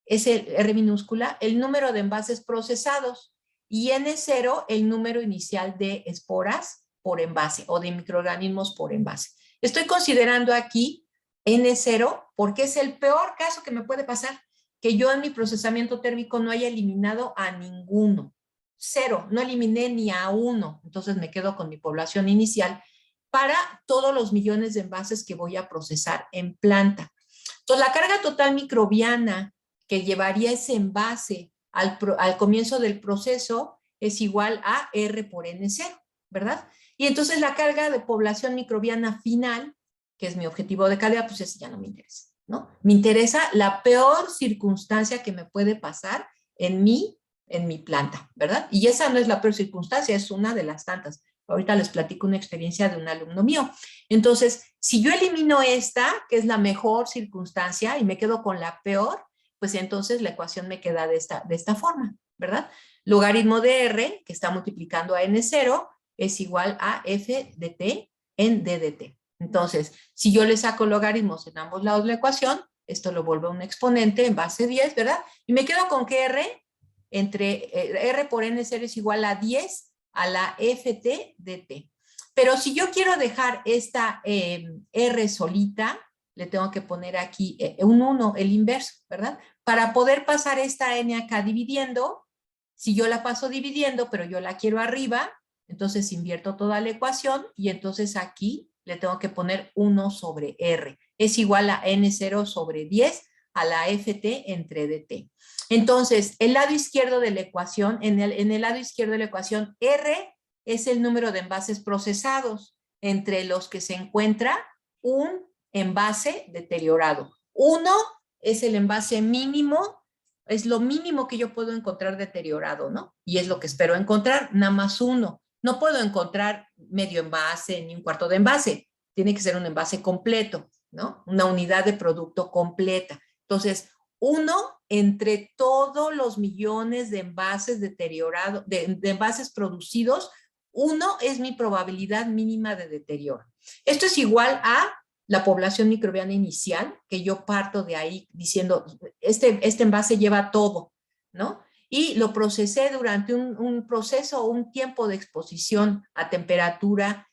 es el R minúscula, el número de envases procesados, y N0 el número inicial de esporas por envase o de microorganismos por envase. Estoy considerando aquí N0 porque es el peor caso que me puede pasar, que yo en mi procesamiento térmico no haya eliminado a ninguno. 0, no eliminé ni a uno, entonces me quedo con mi población inicial para todos los millones de envases que voy a procesar en planta. Entonces, la carga total microbiana que llevaría ese envase al comienzo del proceso es igual a R por N0, ¿verdad? Y entonces la carga de población microbiana final, que es mi objetivo de calidad, pues ese ya no me interesa, ¿no? Me interesa la peor circunstancia que me puede pasar en mi planta, ¿verdad? Y esa no es la peor circunstancia, es una de las tantas. Ahorita les platico una experiencia de un alumno mío. Entonces, si yo elimino esta, que es la mejor circunstancia, y me quedo con la peor, pues entonces la ecuación me queda de esta forma, ¿verdad? Logaritmo de R, que está multiplicando a N0, es igual a F de T en D de T. Entonces, si yo le saco logaritmos en ambos lados de la ecuación, esto lo vuelve un exponente en base 10, ¿verdad? Y me quedo con que R, R por N0 es igual a 10 a la FT de T. Pero si yo quiero dejar esta R solita, le tengo que poner aquí un 1, el inverso, ¿verdad? Para poder pasar esta N acá dividiendo, si yo la paso dividiendo, pero yo la quiero arriba, entonces invierto toda la ecuación y entonces aquí le tengo que poner 1 sobre R. Es igual a N0 sobre 10 a la FT entre DT. Entonces, el lado izquierdo de la ecuación, en el lado izquierdo de la ecuación, R es el número de envases procesados entre los que se encuentra un envase deteriorado. 1 es el envase mínimo, es lo mínimo que yo puedo encontrar deteriorado, ¿no? Y es lo que espero encontrar, nada más 1. No puedo encontrar medio envase ni un cuarto de envase. Tiene que ser un envase completo, ¿no? Una unidad de producto completa. Entonces, 1 entre todos los millones de envases deteriorados, de envases producidos, 1 es mi probabilidad mínima de deterioro. Esto es igual a la población microbiana inicial, que yo parto de ahí diciendo, este envase lleva todo, ¿no? Y lo procesé durante un proceso o un tiempo de exposición a temperatura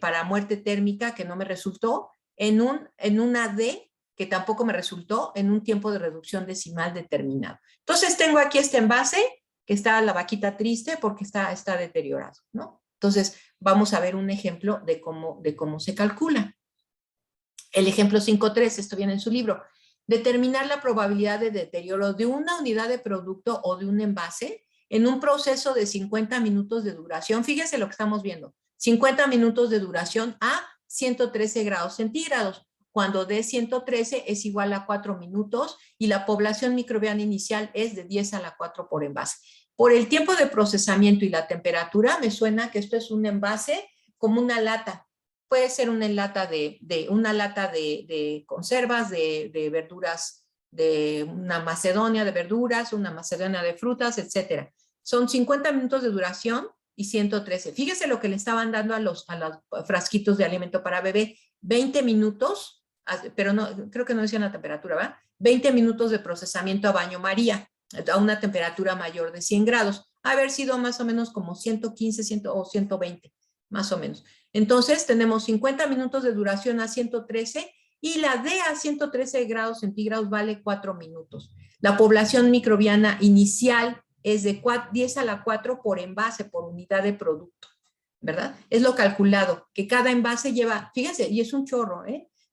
para muerte térmica que no me resultó, en una D que tampoco me resultó, en un tiempo de reducción decimal determinado. Entonces tengo aquí este envase que está la vaquita triste porque está deteriorado, ¿no? Entonces vamos a ver un ejemplo de cómo se calcula. El ejemplo 5.3, esto viene en su libro. Determinar la probabilidad de deterioro de una unidad de producto o de un envase en un proceso de 50 minutos de duración. Fíjense lo que estamos viendo. 50 minutos de duración a 113 grados centígrados, cuando D 113 es igual a 4 minutos y la población microbiana inicial es de 10 a la 4 por envase. Por el tiempo de procesamiento y la temperatura, me suena que esto es un envase como una lata. Puede ser una lata de conservas, de verduras, de una macedonia de verduras, una macedonia de frutas, etc. Son 50 minutos de duración y 113. Fíjese lo que le estaban dando a los frasquitos de alimento para bebé. 20 minutos, pero no, creo que no decían la temperatura, ¿verdad? 20 minutos de procesamiento a baño María, a una temperatura mayor de 100 grados. Haber sido más o menos como 115, 100 o 120, más o menos. Entonces, tenemos 50 minutos de duración a 113 y la D a 113 grados centígrados vale 4 minutos. La población microbiana inicial es de 10 a la 4 por envase, por unidad de producto, ¿verdad? Es lo calculado, que cada envase lleva, fíjense, y es un chorro,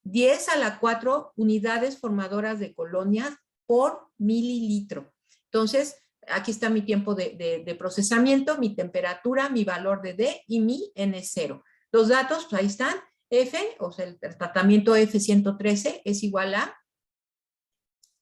10 a la 4 unidades formadoras de colonias por mililitro. Entonces, aquí está mi tiempo de procesamiento, mi temperatura, mi valor de D y mi N0. Los datos, pues ahí están. F, o sea, el tratamiento F113 es igual a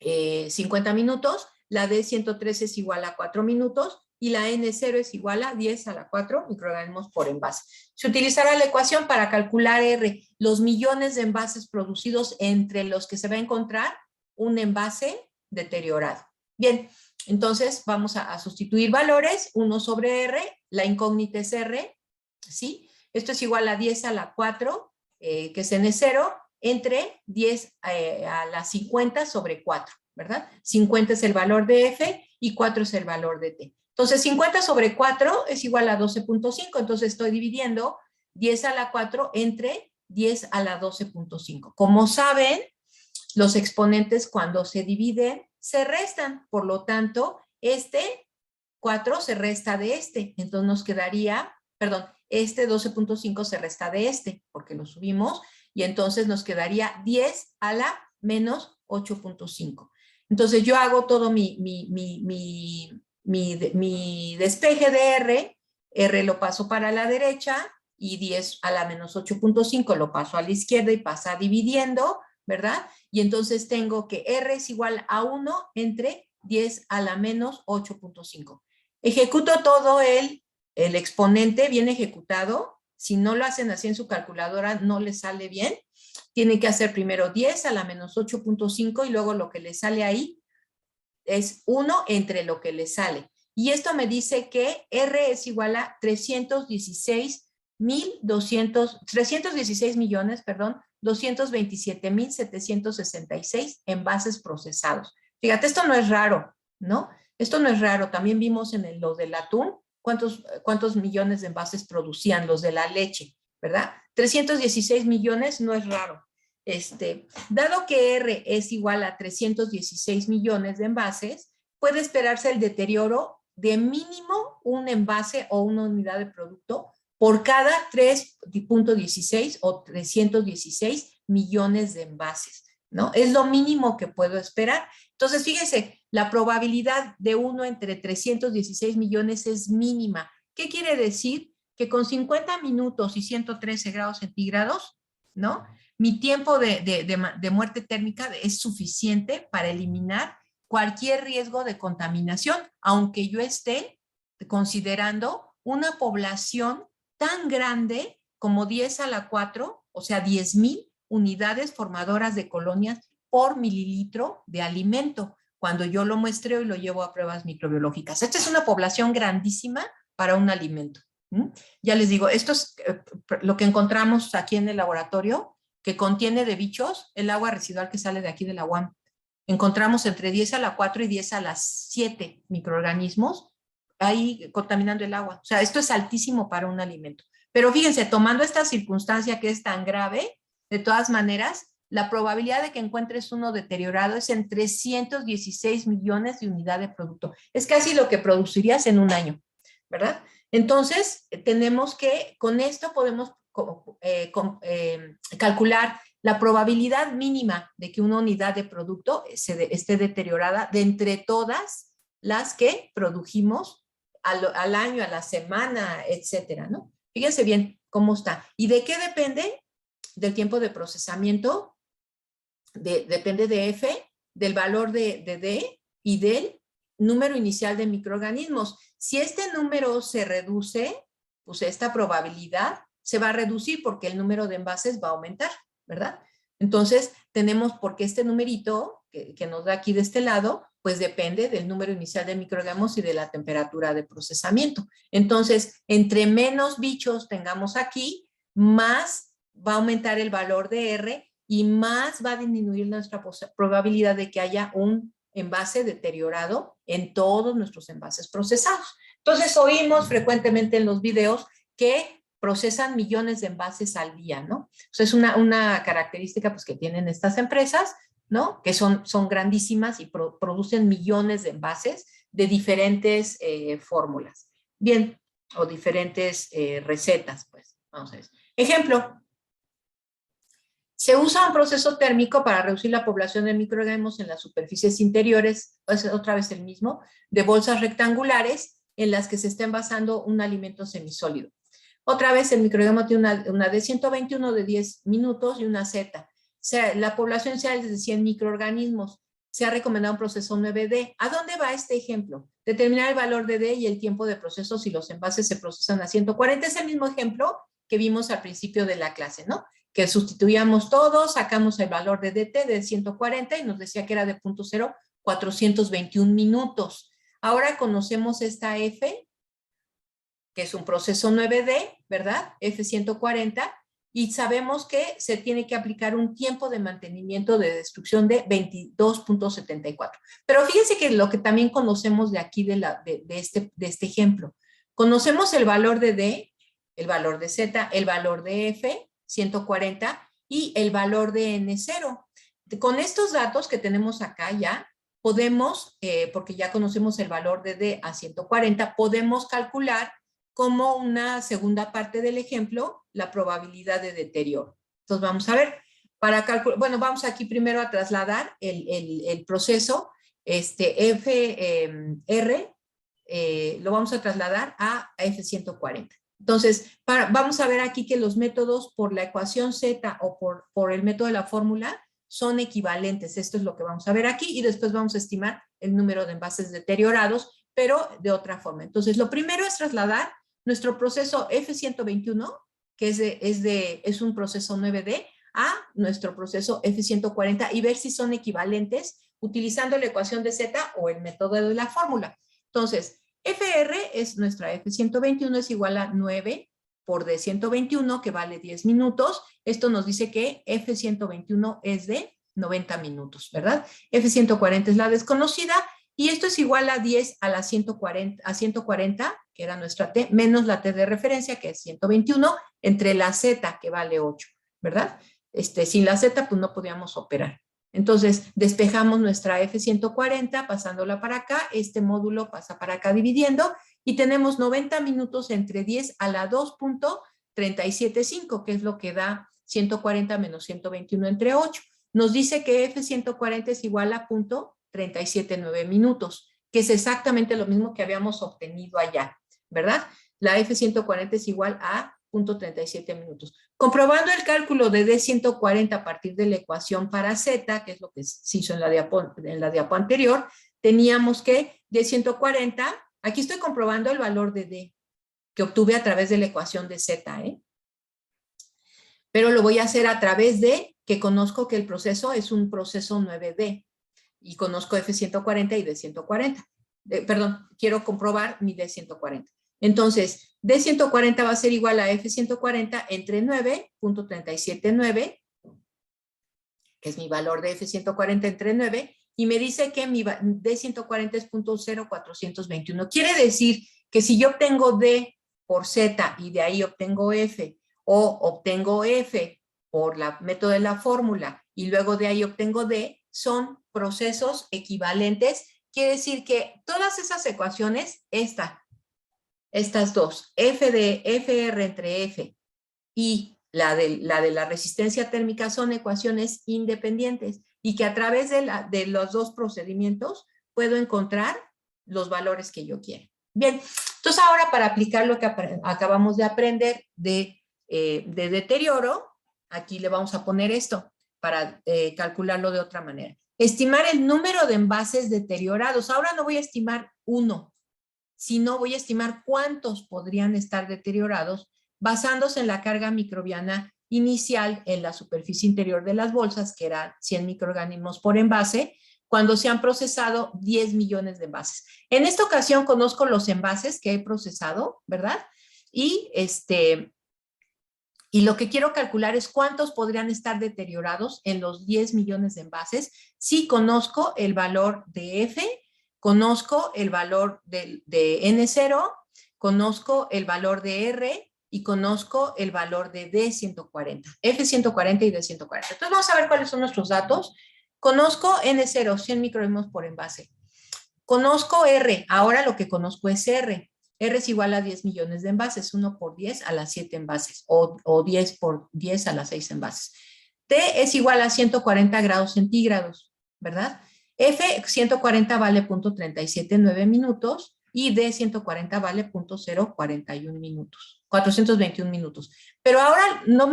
50 minutos, la D113 es igual a 4 minutos y la N0 es igual a 10 a la 4 microorganismos por envase. Se utilizará la ecuación para calcular R, los millones de envases producidos entre los que se va a encontrar un envase deteriorado. Bien, entonces vamos a sustituir valores, 1 sobre R, la incógnita es R, ¿sí? Esto es igual a 10 a la 4, que es N0, entre 10 a la 50 sobre 4, ¿verdad? 50 es el valor de F y 4 es el valor de T. Entonces, 50 sobre 4 es igual a 12.5, entonces estoy dividiendo 10 a la 4 entre 10 a la 12.5. Como saben, los exponentes cuando se dividen se restan, por lo tanto, este 4 se resta de este, entonces nos quedaría, perdón, este 12.5 se resta de este, porque lo subimos, y entonces nos quedaría 10 a la menos 8.5. Entonces yo hago todo mi despeje de R, R lo paso para la derecha, y 10 a la menos 8.5 lo paso a la izquierda y pasa dividiendo, ¿verdad? Y entonces tengo que R es igual a 1 entre 10 a la menos 8.5. Ejecuto todo el exponente bien ejecutado. Si no lo hacen así en su calculadora, no les sale bien. Tienen que hacer primero 10 a la menos 8.5 y luego lo que les sale ahí es 1 entre lo que les sale. Y esto me dice que R es igual a 316 millones, 227.766 envases procesados. Fíjate, esto no es raro, ¿no? Esto no es raro. También vimos en lo del atún cuántos millones de envases producían los de la leche, ¿verdad? 316 millones no es raro. Dado que R es igual a 316 millones de envases, puede esperarse el deterioro de mínimo un envase o una unidad de producto por cada 3.16 o 316 millones de envases, ¿no? Es lo mínimo que puedo esperar. Entonces, fíjense, la probabilidad de 1 entre 316 millones es mínima. ¿Qué quiere decir? Que con 50 minutos y 113 grados centígrados, ¿no? Mi tiempo de muerte térmica es suficiente para eliminar cualquier riesgo de contaminación, aunque yo esté considerando una población tan grande como 10 a la 4, o sea, 10,000 unidades formadoras de colonias por mililitro de alimento, cuando yo lo muestreo y lo llevo a pruebas microbiológicas. Esta es una población grandísima para un alimento. Ya les digo, esto es lo que encontramos aquí en el laboratorio, que contiene de bichos el agua residual que sale de aquí de la UAM. Encontramos entre 10 a la 4 y 10 a la 7 microorganismos ahí contaminando el agua. O sea, esto es altísimo para un alimento. Pero fíjense, tomando esta circunstancia que es tan grave, de todas maneras, la probabilidad de que encuentres uno deteriorado es en 316 millones de unidades de producto. Es casi lo que producirías en un año, ¿verdad? Entonces, tenemos que, con esto podemos calcular la probabilidad mínima de que una unidad de producto esté deteriorada de entre todas las que produjimos al año, a la semana, etcétera, ¿no? Fíjense bien cómo está. ¿Y de qué depende? Del tiempo de procesamiento, depende de F, del valor de D y del número inicial de microorganismos. Si este número se reduce, pues esta probabilidad se va a reducir porque el número de envases va a aumentar, ¿verdad? Entonces, tenemos, porque este numerito que nos da aquí de este lado, Pues depende del número inicial de microgramos y de la temperatura de procesamiento. Entonces, entre menos bichos tengamos aquí, más va a aumentar el valor de R y más va a disminuir nuestra probabilidad de que haya un envase deteriorado en todos nuestros envases procesados. Entonces, oímos frecuentemente en los videos que procesan millones de envases al día, ¿no? O sea, es una característica pues, que tienen estas empresas, ¿no? Que son grandísimas y producen millones de envases de diferentes fórmulas. Bien, o diferentes recetas, pues. Vamos a ver. Ejemplo. Se usa un proceso térmico para reducir la población de microorganismos en las superficies interiores, es otra vez el mismo, de bolsas rectangulares en las que se está envasando un alimento semisólido. Otra vez el microorganismo tiene una D121 de 10 minutos y una Z. O sea, la población inicial es de 100 microorganismos. Se ha recomendado un proceso 9D. ¿A dónde va este ejemplo? Determinar el valor de D y el tiempo de proceso si los envases se procesan a 140. Es el mismo ejemplo que vimos al principio de la clase, ¿no? Que sustituíamos todo, sacamos el valor de DT de 140 y nos decía que era de 0.0421 minutos. Ahora conocemos esta F, que es un proceso 9D, ¿verdad? F140, y sabemos que se tiene que aplicar un tiempo de mantenimiento de destrucción de 22.74. Pero fíjense que lo que también conocemos de aquí, de este ejemplo, conocemos el valor de D, el valor de Z, el valor de F, 140, y el valor de N0. Con estos datos que tenemos acá ya, podemos, porque ya conocemos el valor de D a 140, podemos calcular como una segunda parte del ejemplo la probabilidad de deterioro. Entonces vamos a ver, para calcular, bueno, vamos aquí primero a trasladar el proceso, FR, lo vamos a trasladar a F140. Entonces, vamos a ver aquí que los métodos por la ecuación Z o por el método de la fórmula son equivalentes. Esto es lo que vamos a ver aquí y después vamos a estimar el número de envases deteriorados, pero de otra forma. Entonces, lo primero es trasladar nuestro proceso F121, que es un proceso 9D, a nuestro proceso F140 y ver si son equivalentes utilizando la ecuación de Z o el método de la fórmula. Entonces, FR es nuestra F121, es igual a 9 por D121, que vale 10 minutos. Esto nos dice que F121 es de 90 minutos, ¿verdad? F140 es la desconocida y esto es igual a 10 a la 140, que era nuestra T, menos la T de referencia, que es 121, entre la Z, que vale 8, ¿verdad? Sin la Z, pues no podíamos operar. Entonces, despejamos nuestra F140 pasándola para acá, este módulo pasa para acá dividiendo y tenemos 90 minutos entre 10 a la 2.375, que es lo que da 140 menos 121 entre 8. Nos dice que F140 es igual a 0.379 minutos, que es exactamente lo mismo que habíamos obtenido allá, ¿verdad? La F140 es igual a 0.37 minutos. Comprobando el cálculo de D140 a partir de la ecuación para Z, que es lo que se hizo en la diapo anterior, teníamos que D140, aquí estoy comprobando el valor de D, que obtuve a través de la ecuación de Z, pero lo voy a hacer a través de que conozco que el proceso es un proceso 9D, y conozco F140 y D140. Perdón, quiero comprobar mi D140. Entonces, D140 va a ser igual a F140 entre 9.379, que es mi valor de F140 entre 9, y me dice que mi D140 es 0.0421. Quiere decir que si yo obtengo D por Z y de ahí obtengo F, o obtengo F por el método de la fórmula y luego de ahí obtengo D, son procesos equivalentes. Quiere decir que todas esas ecuaciones, estas dos, FR entre F y la de la resistencia térmica, son ecuaciones independientes y que a través de los dos procedimientos puedo encontrar los valores que yo quiero. Bien, entonces ahora para aplicar lo que acabamos de aprender de deterioro, aquí le vamos a poner esto para calcularlo de otra manera. Estimar el número de envases deteriorados. Ahora no voy a estimar uno, sino voy a estimar cuántos podrían estar deteriorados basándose en la carga microbiana inicial en la superficie interior de las bolsas, que era 100 microorganismos por envase, cuando se han procesado 10 millones de envases. En esta ocasión conozco los envases que he procesado, ¿verdad? Y lo que quiero calcular es cuántos podrían estar deteriorados en los 10 millones de envases si conozco el valor de F, conozco el valor de N0, conozco el valor de R y conozco el valor de D140, F140 y D140. Entonces vamos a ver cuáles son nuestros datos. Conozco N0, 100 microgramos por envase. Conozco R, ahora lo que conozco es R. R es igual a 10 millones de envases, 1 por 10 a las 7 envases, o 10 por 10 a las 6 envases. T es igual a 140 grados centígrados, ¿verdad? F, 140 vale 0.379 minutos y D, 140 vale 0.041 minutos, 421 minutos. Pero ahora no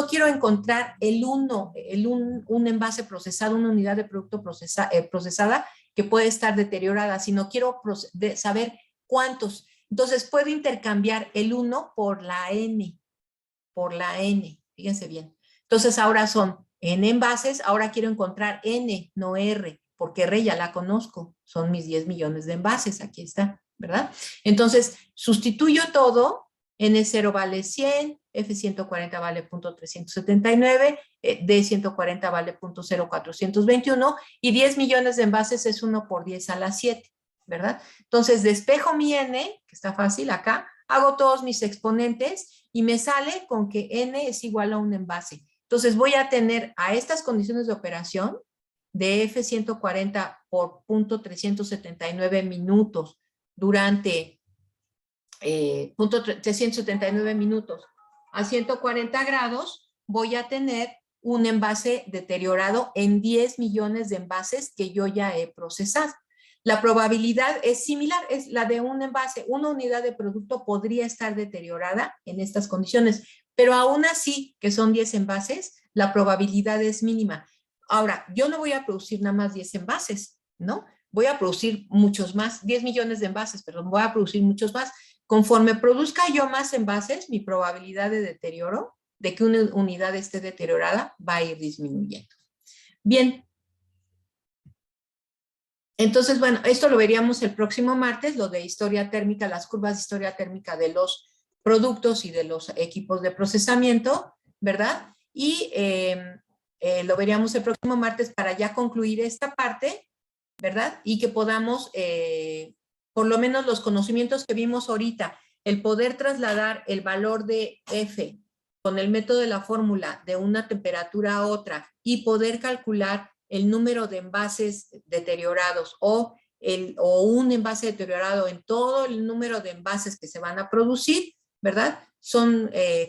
quiero encontrar un envase procesado, una unidad de producto procesada que puede estar deteriorada, sino quiero saber cuántos. Entonces, puedo intercambiar el 1 por la N, fíjense bien. Entonces, ahora son N envases, ahora quiero encontrar N, no R, porque R ya la conozco, son mis 10 millones de envases, aquí está, ¿verdad? Entonces, sustituyo todo, N0 vale 100, F140 vale 0.379, D140 vale 0.0421 y 10 millones de envases es 1 por 10 a la 7, ¿verdad? Entonces, despejo mi N, que está fácil acá, hago todos mis exponentes y me sale con que N es igual a un envase. Entonces, voy a tener a estas condiciones de operación de F140 por 0.379 minutos durante 379 minutos a 140 grados, voy a tener un envase deteriorado en 10 millones de envases que yo ya he procesado. La probabilidad es similar, es la de un envase. Una unidad de producto podría estar deteriorada en estas condiciones, pero aún así, que son 10 envases, la probabilidad es mínima. Ahora, yo no voy a producir nada más 10 envases, ¿no? Voy a producir muchos más, 10 millones de envases, perdón, voy a producir muchos más. Conforme produzca yo más envases, mi probabilidad de deterioro, de que una unidad esté deteriorada, va a ir disminuyendo. Bien. Entonces, bueno, esto lo veríamos el próximo martes, lo de historia térmica, las curvas de historia térmica de los productos y de los equipos de procesamiento, ¿verdad? Y lo veríamos el próximo martes para ya concluir esta parte, ¿verdad? Y que podamos, por lo menos los conocimientos que vimos ahorita, el poder trasladar el valor de F con el método de la fórmula de una temperatura a otra y poder calcular el número de envases deteriorados o un envase deteriorado en todo el número de envases que se van a producir, ¿verdad? Son